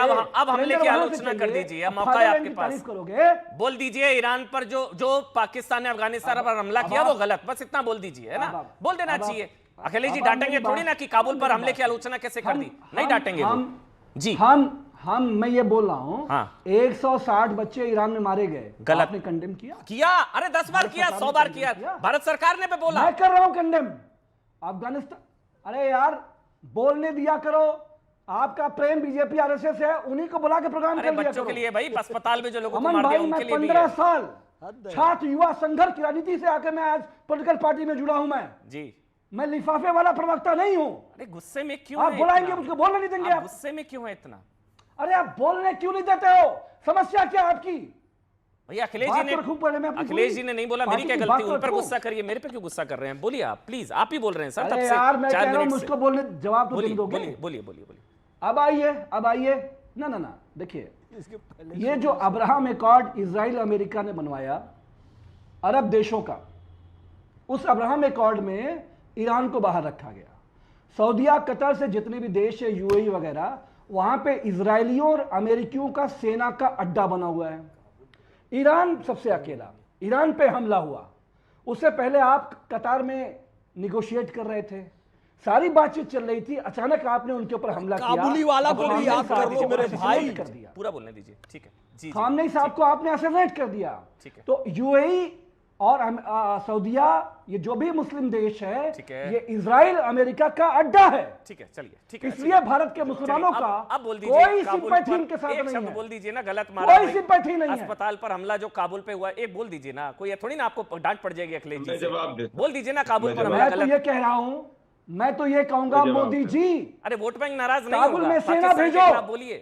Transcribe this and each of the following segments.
अब हमले की आलोचना कर दीजिए, अब मौका है आपके पास, करोगे बोल दीजिए ईरान पर जो पाकिस्तान ने अफगानिस्तान पर हमला किया वो गलत, बस इतना बोल दीजिए, है ना, बोल देना चाहिए। अखिलेश जी डांटेंगे थोड़ी ना कि काबुल पर हमले की आलोचना कैसे कर दी, नहीं डांटेंगे वो जी। मैं ये बोल रहा हूं, हाँ। 160 बच्चे ईरान में मारे गए, गलत। आपने कंडेम किया, अरे 10 बार किया, 100 बार किया, भारत सरकार ने पे बोला। मैं कर रहा हूं कंडेम। अफगानिस्तान, अरे यार बोलने दिया करो, आपका प्रेम बीजेपी आरएसएस है, उन्हीं को बुला के प्रोग्राम कर लिया बच्चों के लिए भाई, अस्पताल में जो लोगों को अमन मार दिया भाई, उनके मैं लिए भी 15 है। साल छात्र युवा संघर्ष की राजनीति से आकर मैं आज पॉलिटिकल पार्टी में जुड़ा हूं। मैं जी, मैं लिफाफे वाला प्रवक्ता नहीं हूं। अरे गुस्से में क्यों आप बुलाएंगे मुझको बोलने नहीं देंगे, आप गुस्से में क्यों है इतना? अरे आप बोलने क्यों नहीं देते हो? समस्या क्या आपकी? भैया अखिलेश जी ने नहीं बोला, मेरी क्या गलती, उन पर गुस्सा करिए, मेरे पे क्यों गुस्सा कर रहे हैं? बोलिए आप प्लीज, आप ही बोल रहे हैं सर, तब से यार मैं कह 4 रहा हूं, मिनट मुझको बोलने जवाब तो बोलिए दोगे? बोलिए बोलिए बोलिए। अब आइए ना देखिए, ये जो अब्राहम एकॉर्ड इजराइल अमेरिका ने बनवाया अरब देशों का, उस अब्राहम एकॉर्ड में ईरान को बाहर रखा गया। सऊदीया, कतर से जितने भी देश है, यूएई वगैरह, वहां पे इजरायलियों और अमेरिकियों का सेना का अड्डा बना हुआ है। ईरान सबसे अकेला, ईरान पे हमला हुआ, उससे पहले आप कतार में निगोशिएट कर रहे थे, सारी बातचीत चल रही थी, अचानक आपने उनके ऊपर हमला किया। काबुली वाला को भी याद कर लो मेरे भाई, कर दिया, पूरा बोलने दीजिए, ठीक है जी। खामनेई साहब को आपने असैसिनेट कर दिया, ठीक है। तो यूएई और सऊदीया, ये जो भी मुस्लिम देश है, ये इजराइल अमेरिका का अड्डा है। ठीक है, चलिए, ठीक है। इसलिए भारत के मुसलमानों का अब बोल दीजिए, कोई सिंपैथी इनके साथ नहीं है। बोल दीजिए ना, गलत मारा, कोई सिंपैथी नहीं है। अस्पताल पर हमला जो काबुल पे हुआ, एक बोल दीजिए ना, कोई थोड़ी ना आपको डांट पड़ जाएगी अखिलेश जी से, बोल दीजिए ना काबुल पर हमला गलत। मैं तो ये कह रहा हूं, मैं तो ये कहूंगा मोदी जी, अरे वोट बैंक नाराज नहीं काबुल में सेना भेजो, बोलिए।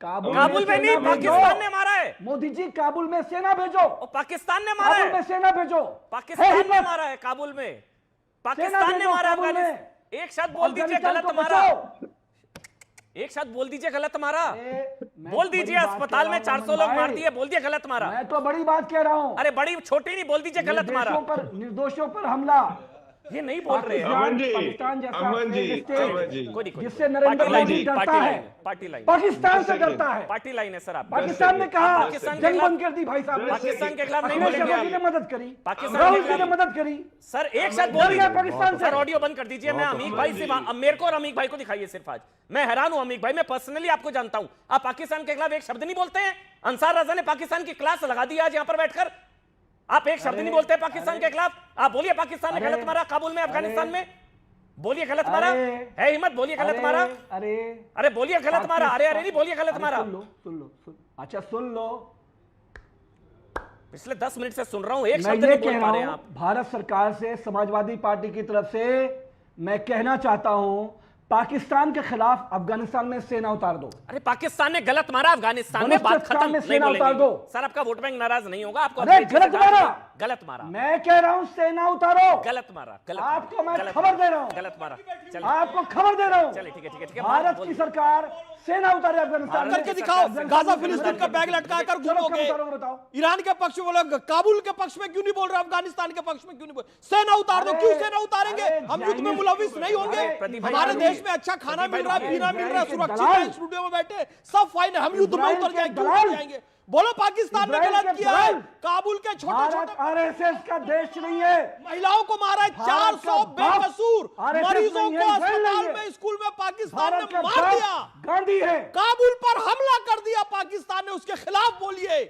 काबुल में नहीं, पाकिस्तान ने मारा है। मोदी जी काबुल में सेना भेजो, पाकिस्तान ने मारा है, काबुल में सेना भेजो, पाकिस्तान ने मारा है काबुल में, पाकिस्तान ने मारा अफगानिस्तान। एक शब्द बोल दीजिए गलत मारा, एक शब्द बोल दीजिए गलत मारा, बोल दीजिए अस्पताल में 400 लोग मार दिए, बोल दिए गलत मारा। मैं तो बड़ी बात कह रहा हूं। अरे बड़ी छोटी नहीं, बोल दीजिए गलत मारा। निर्दोषों पर हमला, ये नहीं बोल रहे हैं। पाकिस्तान जैसा जिससे नरेंद्र मोदी डरता है, पार्टी लाइन, पाकिस्तान से डरता है, पार्टी लाइन है सर। आप पाकिस्तान ने कहा जंग बंद कर दी भाई साहब, पाकिस्तान के खिलाफ नहीं बोलेंगे, बोलेंगे, ने मदद करी, पाकिस्तान ने मदद करी। सर एक शब्द बोल दीजिए पाकिस्तान से। सर ऑडियो बंद कर दीजिए, मैं अमीक भाई से, मेरे को और अमीक भाई को दिखाइए सिर्फ आज। मैं हैरान हूं अमीक भाई, मैं पर्सनली आपको जानता हूं, आप पाकिस्तान के खिलाफ एक शब्द नहीं बोलते हैं। अंसार रजा ने पाकिस्तान की क्लास लगा दी आज यहां पर बैठकर, आप एक शब्द नहीं बोलते पाकिस्तान के खिलाफ। आप बोलिए पाकिस्तान ने गलत मारा काबुल में, अफगानिस्तान में, बोलिए गलत मारा है, हिम्मत बोलिए गलत मारा, अरे बोलिए गलत मारा, अरे नहीं बोलिए गलत मारा। सुन लो, अच्छा सुन लो, पिछले 10 मिनट से सुन रहा हूं, एक शब्द नहीं बोल पा रहे हैं आप। भारत सरकार से, समाजवादी पार्टी की तरफ से मैं कहना चाहता हूं, पाकिस्तान के खिलाफ अफगानिस्तान में सेना उतार दो। अरे पाकिस्तान ने गलत मारा अफगानिस्तान में, बात खत्म, नहीं उतार दो सर, आपका वोट बैंक नाराज नहीं होगा आपको। गलत मारा, गलत मारा, मैं कह रहा हूं सेना उतारो, गलत मारा, गलत, आपको मैं खबर दे रहा हूं, गलत मारा, आपको खबर दे रहा हूं। चलिए ठीक है, ठीक है, भारत की सरकार सेना उतारे अफगानिस्तान करके दिखाओ, गाजा फिलिस्तीन का बैग लटका कर घूमोगे, ईरान के पक्ष में बोलो, काबुल के पक्ष में क्यों नहीं बोल रहे, अफगानिस्तान के पक्ष में क्यों नहीं बोल, सेना उतार दो। क्यों सेना उतारेंगे? हम युद्ध में मुलविस नहीं होंगे, हमारे देश में अच्छा खाना मिल रहा है, पीना मिल रहा है, सुरक्षित है, स्टूडियो में बैठे सब फाइन है, हम युद्ध में उतर जाएंगे, क्यों जाएंगे? बोलो पाकिस्तान ने गलत किया है, काबुल के छोटे-छोटे आरएसएस का देश नहीं है, महिलाओं को मारा है, 400 बेकसूर मरीजों को अस्पताल में, स्कूल में पाकिस्तान ने मार दिया, गांधी है, काबुल पर हमला कर दिया पाकिस्तान ने, उसके खिलाफ बोलिए।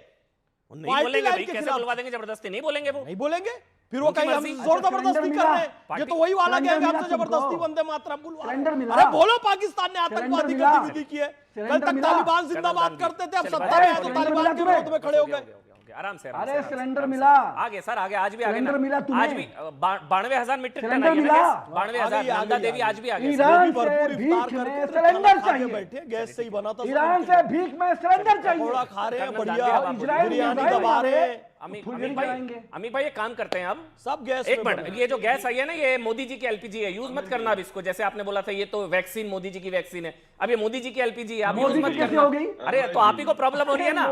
नहीं बोलेंगे भाई, कैसे बुलवा देंगे जबरदस्ती? नहीं बोलेंगे, वो नहीं बोलेंगे, फिर वो कहीं हम जोर जबरदस्ती कर रहे हैं, ये तो वही वाला गैंग हमसे जबरदस्ती वंदे मातरम बुलवा। अरे बोलो पाकिस्तान ने आतंकवादी गतिविधि की है, कल तक तालिबान जिंदाबाद करते थे, अब सत्ता में आए तो तालिबान के विरोध में खड़े हो गए। आराम से, अरे सिलेंडर मिला, आगे सर, आगे आज भी आगे सिलेंडर मिला तुम्हें, आज भी 92,000 मीट्रिक टन सिलेंडर मिला, 92,000, नंदा देवी आज भी आगे। ईरान से भीख में सिलेंडर चाहिए, बैठे गैस से ही बना था, ईरान से भीख में सिलेंडर चाहिए, थोड़ा खा रहे हैं बढ़िया, बिरयानी दबा रहे हैं। अमीक भाई एक काम करते हैं, अब सब गैस, एक मिनट, ये जो गैस आई है ना, ये मोदी जी की एलपीजी है, यूज मत करना अब इसको, जैसे आपने बोला था ये तो वैक्सीन मोदी जी की वैक्सीन है, अब ये मोदी जी की एलपीजी है, आप यूज मत करना। अरे तो आप ही को प्रॉब्लम हो रही है ना,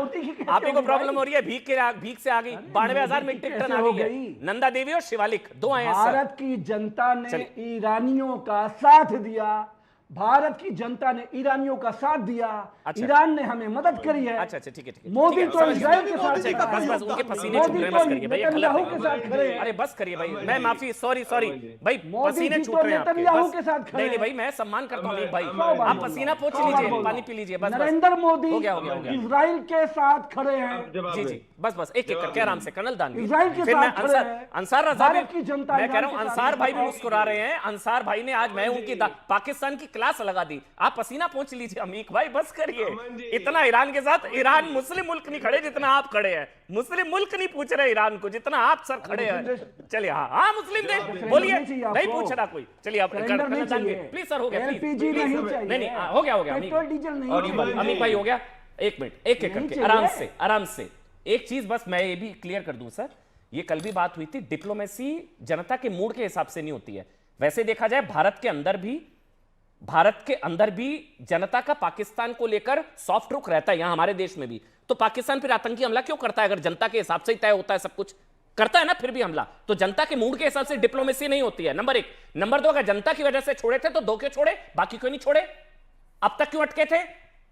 आप ही को प्रॉब्लम हो रही है, भीख से आ गई, 92,000 मीट्रिक टन आ गई है। नंदा देवी और शिवालिक 2 आए हैं। भारत की जनता ने ईरानियों का साथ दिया, भारत की जनता ने ईरानियों का साथ दिया, अच्छा। ईरान ने हमें मदद करी है। अच्छा अच्छा, ठीक है ठीक है, मोदी ठीक है, तो समझ इजराइल गया। के साथ मोदी खड़ा का है। बस बस उनके पसीने मोदी छूट रहे हैं, तो बस करिए भाई, ये गलत नेतन्याहू है। के साथ खड़े हैं। अरे बस करिए भाई, मैं माफी, सॉरी सॉरी भाई, मोदी पसीने जी छूट तो रहे हैं आपके, नेतन्याहू बस। के साथ खड़े नहीं नहीं हैं। भाई, मैं सम्मान करता हूँ अमीक भाई, बार आप बोल पसीना रहा पोंछ हूं, 100 बार लीजिए, बोल पानी रहा पी हूं। लीजिए, बस बस। नरेंद्र मोदी हो गया। इजराइल के साथ खड़े हैं। जी जी, बस बस एक एक करके आराम से। कर्नल दानवीर, इजराइल के फिर मैं साथ खड़े हैं। अंसार रजा भी, भारत की जनता मैं कह रहा हूं ईरान के अंसार साथ भाई भी है। मुस्कुरा रहे हैं। अंसार भाई ने आज मैं उनकी पाकिस्तान की क्लास लगा दी। आप पसीना पोंछ लीजिए अमीक भाई, बस करिए। इतना ईरान के साथ, ईरान मुस्लिम मुल्क नहीं खड़े जितना आप खड़े हैं, मुस्लिम मुल्क नहीं पूछ रहे ईरान को जितना आप सर खड़े हैं। चलिए हाँ हाँ, मुस्लिम देश बोलिए, नहीं चाहिए नहीं आपको। पूछ रहा कोई। चलिए आप सिलेंडर नहीं चाहिए। प्लीज सर, हो गया, प्लीज LPG नहीं चाहिए। नहीं, हो गया पेट्रोल डीजल नहीं अमीक चाहिए। भाई हो गया। एक मिनट, एक एक नहीं करके चाहिए। आराम से। एक चीज बस मैं ये भी क्लियर कर दूं सर, ये कल भी बात हुई थी, डिप्लोमेसी जनता के मूड के हिसाब से नहीं होती है। वैसे देखा जाए भारत के अंदर भी जनता का पाकिस्तान को लेकर सॉफ्ट रुख रहता है, यहां हमारे देश में भी। तो पाकिस्तान फिर आतंकी हमला क्यों करता है अगर जनता के हिसाब से ही तय होता है सब कुछ? करता है ना फिर भी हमला। तो जनता के मूड के हिसाब से डिप्लोमेसी नहीं होती है, नंबर 1। नंबर 2, अगर जनता की वजह से छोड़े थे तो 2 क्यों छोड़े, बाकी क्यों नहीं छोड़े? अब तक क्यों अटके थे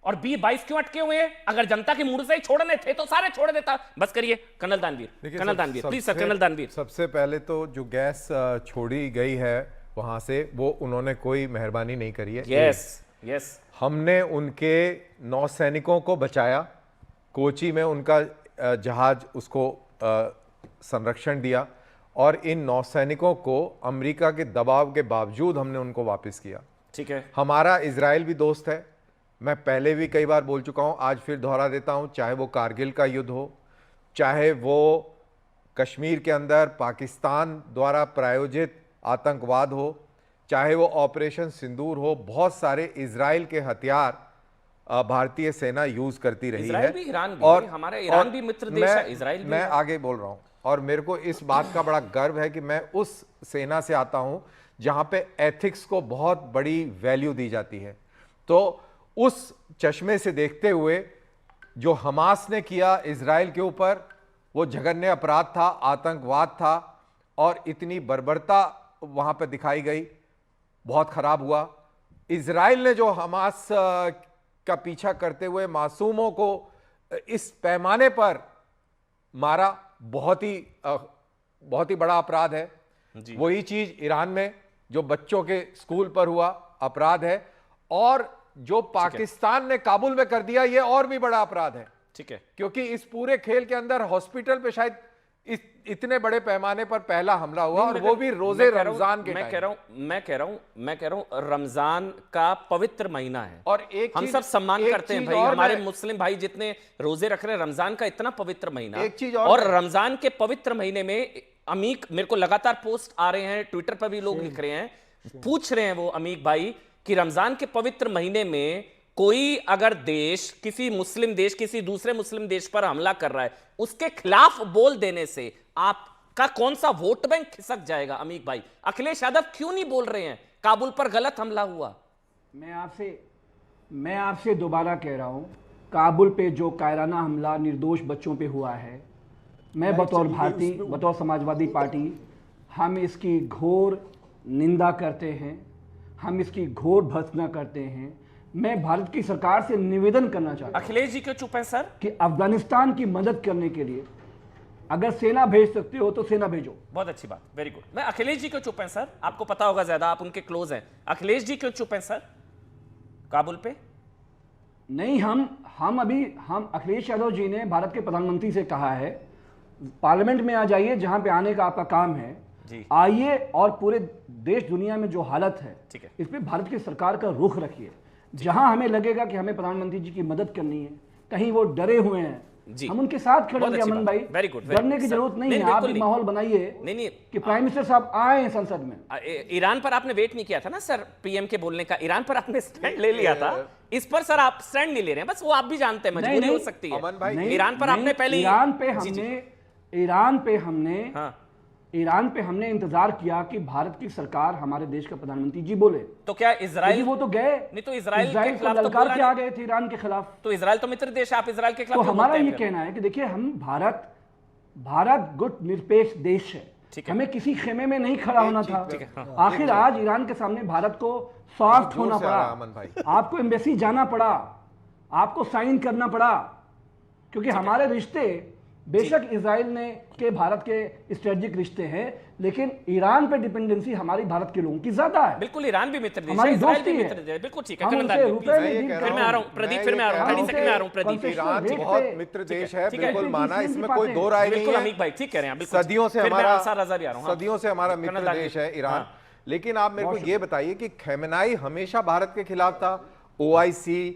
और 22 क्यों अटके हुए हैं? अगर जनता के मूड से ही छोड़ने थे तो सारे छोड़ देता। बस करिए कर्नल दानवीर, प्लीज सर, कर्नल दानवीर। सबसे पहले तो जो गैस छोड़ी गई है वहां से, वो उन्होंने कोई मेहरबानी नहीं करी है। यस हमने उनके 9 सैनिकों को बचाया, कोची में उनका जहाज उसको संरक्षण दिया, और इन 9 सैनिकों को अमेरिका के दबाव के बावजूद हमने उनको वापस किया। ठीक है, हमारा इजराइल भी दोस्त है, मैं पहले भी कई बार बोल चुका हूं, आज फिर दोहरा देता हूं, चाहे वो कारगिल का युद्ध हो, चाहे वो कश्मीर के अंदर पाकिस्तान द्वारा प्रायोजित आतंकवाद हो, चाहे वो ऑपरेशन सिंदूर हो, बहुत सारे इजराइल के हथियार भारतीय सेना यूज करती रही इजराइल है। भी, ईरान भी, और हमारा ईरान भी मित्र देश है, इजराइल भी मैं है। आगे बोल रहा हूं, और मेरे को इस बात का बड़ा गर्व है कि मैं उस सेना से आता हूं जहां पे एथिक्स को बहुत बड़ी वैल्यू दी जाती है। तो उस चश्मे से देखते हुए जो हमास ने किया इजराइल के ऊपर, वो जघन्य अपराध था, आतंकवाद था, और इतनी बर्बरता वहां पे दिखाई गई, बहुत खराब हुआ। इजराइल ने जो हमास का पीछा करते हुए मासूमों को इस पैमाने पर मारा, बहुत ही बड़ा अपराध है। वही चीज ईरान में जो बच्चों के स्कूल पर हुआ अपराध है, और जो पाकिस्तान ने काबुल में कर दिया, यह और भी बड़ा अपराध है। ठीक है, क्योंकि इस पूरे खेल के अंदर हॉस्पिटल पे शायद इतने बड़े पैमाने पर पहला हमला हुआ, और वो भी रोजे रमजान के मैं कह रहा हूं रमजान का पवित्र महीना है, और एक हम सब सम्मान करते हैं भाई, हमारे मुस्लिम भाई जितने रोजे रख रहे हैं, रमजान का इतना पवित्र महीना। एक चीज और रमजान के पवित्र महीने में अमीक, मेरे को लगातार पोस्ट आ रहे हैं, ट्विटर पर भी लोग लिख रहे हैं, पूछ रहे हैं वो अमीक भाई कि रमजान के पवित्र महीने में कोई अगर देश, किसी मुस्लिम देश किसी दूसरे मुस्लिम देश पर हमला कर रहा है, उसके खिलाफ बोल देने से आपका कौन सा वोट बैंक खिसक जाएगा? अमीक भाई, अखिलेश यादव क्यों नहीं बोल रहे हैं काबुल पर गलत हमला हुआ? मैं आपसे दोबारा कह रहा हूं, काबुल पे जो कायराना हमला निर्दोष बच्चों पे हुआ है, मैं बतौर भारतीय, बतौर समाजवादी पार्टी, हम इसकी घोर निंदा करते हैं, हम इसकी घोर भर्त्सना करते हैं। मैं भारत की सरकार से निवेदन करना चाहता हूं, अखिलेश जी क्यों चुप हैं सर? कि अफगानिस्तान की मदद करने के लिए अगर सेना भेज सकते हो तो सेना भेजो। बहुत अच्छी बात, वेरी गुड। मैं अखिलेश जी क्यों चुप हैं सर? आपको पता होगा ज्यादा, आप उनके क्लोज हैं। अखिलेश जी क्यों चुप हैं सर काबुल पे? नहीं, हम अखिलेश यादव जी ने भारत के प्रधानमंत्री से कहा है, पार्लियामेंट में आ जाइए, जहां पे आने का आपका काम है, आइए, और पूरे देश दुनिया में जो हालत है, ठीक है, इस पे भारत की सरकार का रुख रखिए। जहां हमें लगेगा कि हमें प्रधानमंत्री जी की मदद करनी है, कहीं वो डरे हुए हैं, हम उनके साथ खड़े होंगे। अमन भाई, वेरी गुड, डरने की जरूरत नहीं है, आप भी माहौल बनाइए नहीं कि प्राइम मिनिस्टर साहब आए संसद में। ईरान पर आपने वेट नहीं किया था ना सर पीएम के बोलने का, ईरान पर आपने स्टैंड ले लिया था, इस पर सर आप स्टैंड नहीं ले रहे हैं, बस वो आप भी जानते हैं मजबूरी हो सकती है। अमन भाई, ईरान पर आपने पहले ईरान पे हमने इंतजार किया कि भारत की सरकार, हमारे देश का प्रधानमंत्री जी बोले, तो क्या इजराइल, वो तो गए नहीं, तो इजराइल के को खिलाफ ललकार के आ गए थे ईरान के खिलाफ। तो इजराइल तो मित्र देश है, आप इजराइल के खिलाफ तो हमारा ये कहना है कि देखिए, हम भारत गुट निरपेक्ष देश है, ठीक है। हमें किसी खेमे में नहीं खड़ा होना था। ठीक है, हाँ। आखिर आज ईरान के सामने भारत को सॉफ्ट जोर होना से आ रहा है, पड़ा, अमन भाई। आपको एम्बेसी जाना पड़ा, आपको साइन करना पड़ा, क्योंकि हमारे रिश्ते बेशक इजराइल ने के भारत के स्ट्रेटेजिक रिश्ते हैं, लेकिन ईरान पे डिपेंडेंसी हमारी भारत के लोगों की ज्यादा है। बिल्कुल, ईरान भी मित्र देश है, हमारी इजराइल दोस्ती भी है। मित्र देश है, बिल्कुल ठीक है। हम कमलदार उनसे जी, रुपए मैं ये नहीं कह फिर रहा मैं आ रहा हूँ हूं, प्रदीप, मैं फिर ये मैं आ रहा हूँ कह 30 हूं सेकंड में आ रहा हूँ प्रदीप। कि ईरान रेट बहुत पे- मित्र ठीक है, देश है, ठीक है। बिल्कुल माना, ठीक है, इसमें ठीक कोई है। दो राय नहीं बिल्कुल है। अमीक भाई ठीक कह रहे हैं, बिल्कुल। सदियों से फिर मैं हमारा अंसार रज़ा भी आ रहा हूं, हाँ। सदियों से हमारा मित्र कमलदार देश जी, है ईरान। हाँ। लेकिन आप मेरे को ये बताइए कि खैमेनाई हमेशा भारत के खिलाफ था। OIC,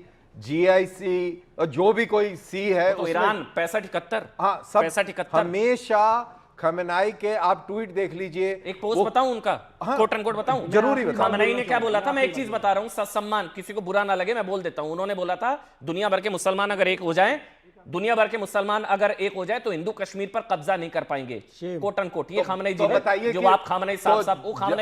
GIC और जो भी कोई सी है तो उसमें- ईरान 65-71, हाँ, सब 65-71 हमेशा खमेनाई के आप ट्वीट देख लीजिए। एक पोस्ट वो- बताऊं उनका, हाँ, कोट एंड कोट बताऊं, जरूरी बताओ। खामनेई ने क्या बोला था, मैं एक चीज बता रहा हूं, सत्सम्मान, किसी को बुरा ना लगे मैं बोल देता हूं। उन्होंने बोला था दुनिया भर के मुसलमान अगर एक हो जाएं, दुनिया भर के मुसलमान अगर एक हो जाए तो हिंदू कश्मीर पर कब्जा नहीं कर पाएंगे, कोट एंड कोट। ये खामनेई जी तो ने, बताइए जो कि- आप खामनेई साहब, वो खामनेई